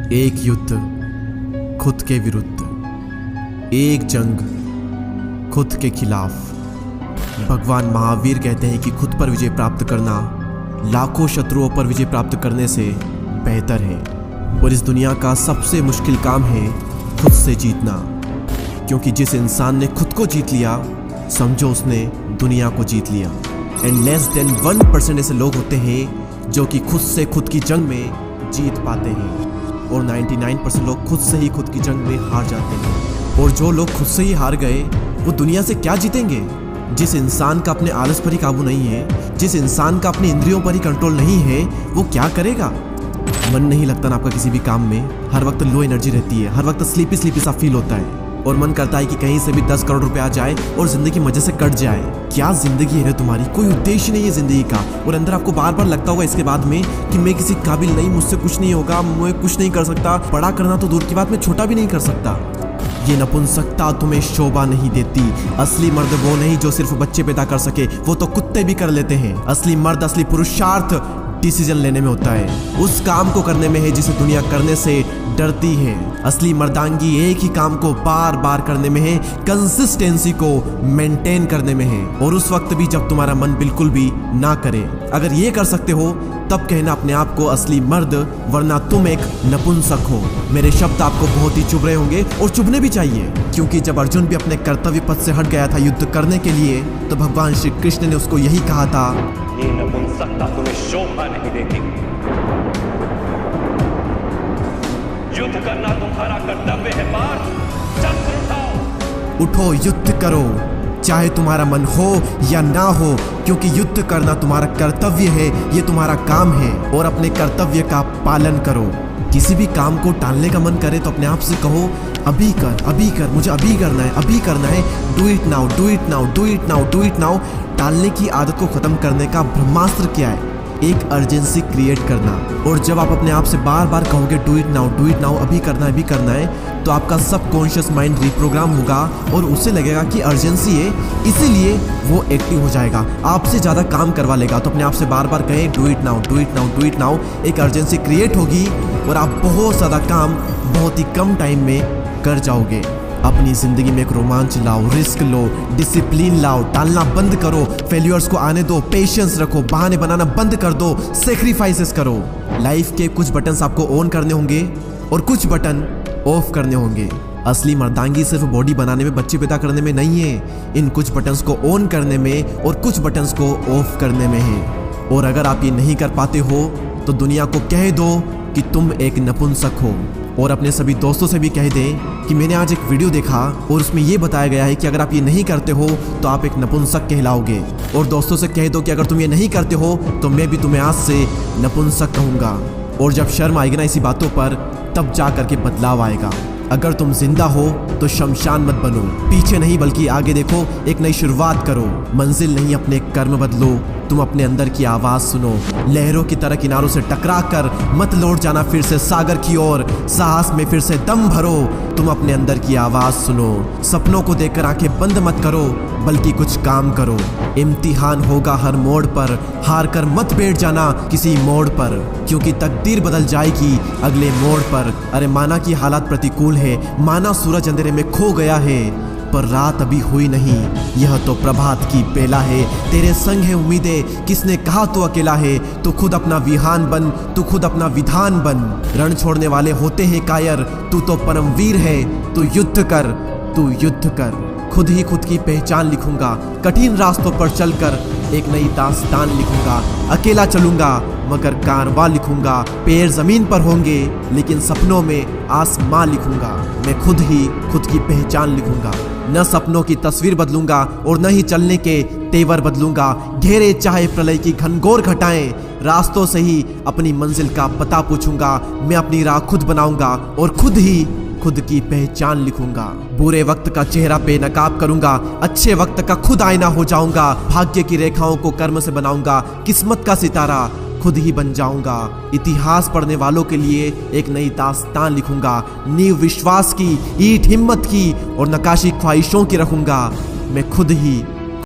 एक युद्ध खुद के विरुद्ध, एक जंग खुद के खिलाफ। भगवान महावीर कहते हैं कि खुद पर विजय प्राप्त करना लाखों शत्रुओं पर विजय प्राप्त करने से बेहतर है। और इस दुनिया का सबसे मुश्किल काम है खुद से जीतना, क्योंकि जिस इंसान ने खुद को जीत लिया समझो उसने दुनिया को जीत लिया। एंड लेस देन 1% ऐसे लोग होते हैं जो कि खुद से खुद की जंग में जीत पाते हैं, और 99% लोग खुद से ही खुद की जंग में हार जाते हैं। और जो लोग खुद से ही हार गए वो दुनिया से क्या जीतेंगे? जिस इंसान का अपने आलस पर ही काबू नहीं है, जिस इंसान का अपनी इंद्रियों पर ही कंट्रोल नहीं है, वो क्या करेगा? मन नहीं लगता ना आपका किसी भी काम में, हर वक्त लो एनर्जी रहती है, हर वक्त स्लीपी स्लीपी सा फील होता है, और मन करता है कि कहीं से भी 10 करोड़ रुपए आ जाए और जिंदगी मजे से कट जाए। क्या जिंदगी है तुम्हारी? कोई उद्देश्य नहीं है जिंदगी का, और अंदर आपको बार बार लगता होगा इसके बाद में कि मैं किसी काबिल नहीं, मुझसे कुछ नहीं होगा, मैं कुछ नहीं कर सकता। बड़ा करना तो दूर की बात, मैं छोटा भी नहीं कर सकता। ये नपुंसकता तुम्हें शोभा नहीं देती। असली मर्द वो नहीं जो सिर्फ बच्चे पैदा कर सके, वो तो कुत्ते भी कर लेते हैं। असली मर्द, असली पुरुषार्थ डिसीजन लेने में होता है, उस काम को करने में है जिसे दुनिया करने से डरती है। असली मर्दांगी एक ही काम को बार बार करने में है, कंसिस्टेंसी को मेंटेन करने में है, और उस वक्त भी जब तुम्हारा मन बिल्कुल भी ना करे। अगर ये कर सकते हो तब कहना अपने आप को असली मर्द, वरना तुम एक नपुंसक हो। मेरे शब्द आपको बहुत ही चुभ रहे होंगे, और चुभने भी चाहिए, क्योंकि जब अर्जुन भी अपने कर्तव्य पथ से हट गया था युद्ध करने के लिए, तो भगवान श्री कृष्ण ने उसको यही कहा था, ये नपुंसकता तुम्हें शोभा नहीं देती। युद्ध करना तुम्हारा कर्तव्य है पार्थ, शस्त्र उठाओ। उठो, युद्ध करो, चाहे तुम्हारा मन हो या ना हो, क्योंकि युद्ध करना तुम्हारा कर्तव्य है, ये तुम्हारा काम है, और अपने कर्तव्य का पालन करो। किसी भी काम को टालने का मन करे तो अपने आप से कहो, अभी कर, मुझे अभी करना है, अभी करना है। Do it now, do it now, do it now, do it now. टालने की आदत को खत्म करने का ब्रह्मास्त्र क्या है? एक अर्जेंसी क्रिएट करना। और जब आप अपने आप से बार बार कहोगे do it now, do it now, अभी करना है, अभी करना है, तो आपका सबकॉन्शियस माइंड रिप्रोग्राम होगा, और उसे लगेगा कि अर्जेंसी है, इसीलिए वो एक्टिव हो जाएगा, आपसे ज़्यादा काम करवा लेगा। तो अपने आप से बार बार कहें do it now, do it now, do it now. एक अर्जेंसी क्रिएट होगी और आप बहुत ज़्यादा काम बहुत ही कम टाइम में कर जाओगे। अपनी जिंदगी में एक रोमांच लाओ, रिस्क लो, डिसिप्लिन लाओ, टालना बंद करो, फेल्यूर्स को आने दो, पेशेंस रखो, बहाने बनाना बंद कर दो, सेक्रीफाइसेस करो। लाइफ के कुछ बटन्स आपको ऑन करने होंगे और कुछ बटन ऑफ करने होंगे। असली मर्दांगी सिर्फ बॉडी बनाने में, बच्चे पैदा करने में नहीं है, इन कुछ बटन्स को ऑन करने में और कुछ बटन्स को ऑफ करने में है। और अगर आप ये नहीं कर पाते हो तो दुनिया को कह दो कि तुम एक नपुंसक हो, और अपने सभी दोस्तों से भी कह दें कि मैंने आज एक वीडियो देखा और उसमें ये बताया गया है कि अगर आप ये नहीं करते हो तो आप एक नपुंसक कहलाओगे। और दोस्तों से कह दो कि अगर तुम ये नहीं करते हो तो मैं भी तुम्हें आज से नपुंसक कहूँगा। और जब शर्म आएगी ना इसी बातों पर, तब जा करके बदलाव आएगा। अगर तुम जिंदा हो तो शमशान मत बनो, पीछे नहीं बल्कि आगे देखो, एक नई शुरुआत करो। मंजिल नहीं, अपने कर्म बदलो। तुम अपने अंदर की आवाज सुनो, लहरों की तरह किनारों से टकरा कर मत लौट जाना फिर से सागर की ओर। साहस में फिर से दम भरो, तुम अपने अंदर की आवाज सुनो। सपनों को देखकर आंखें बंद मत करो, बल्कि कुछ काम करो। इम्तिहान होगा हर मोड़ पर, हार कर मत बैठ जाना किसी मोड़ पर, क्योंकि तकदीर बदल जाएगी अगले मोड़ पर। अरे माना कि हालात प्रतिकूल है, माना सूरज अंधेरे में खो गया है, पर रात अभी हुई नहीं, यह तो प्रभात की बेला है। तेरे संग है उम्मीदें, किसने कहा तू अकेला है? तू खुद अपना विहान बन, तू खुद अपना विधान बन। रण छोड़ने वाले होते हैं कायर, तू तो परमवीर है। तू युद्ध कर, तू युद्ध कर। खुद ही खुद की पहचान लिखूंगा, कठिन रास्तों पर चलकर एक नई दास्तान लिखूंगा। अकेला चलूंगा मगर कारवां लिखूंगा। पैर जमीन पर होंगे लेकिन सपनों में आसमां लिखूंगा। मैं खुद ही खुद की पहचान लिखूंगा। न सपनों की तस्वीर बदलूंगा और न ही चलने के तेवर बदलूंगा। घेरे चाहे प्रलय की घनघोर घटाएं, रास्तों से ही अपनी मंजिल का पता पूछूंगा। मैं अपनी राह खुद बनाऊंगा और खुद ही खुद की पहचान लिखूंगा। बुरे वक्त का चेहरा पे नकाब करूंगा, अच्छे वक्त का खुद आईना हो जाऊंगा। भाग्य की रेखाओं को कर्म से बनाऊंगा, किस्मत का सितारा खुद ही बन जाऊंगा। इतिहास पढ़ने वालों के लिए एक नई दास्तान लिखूंगा। नींव विश्वास की, ईंट हिम्मत की, और नकाशी ख्वाहिशों की रखूंगा। मैं खुद ही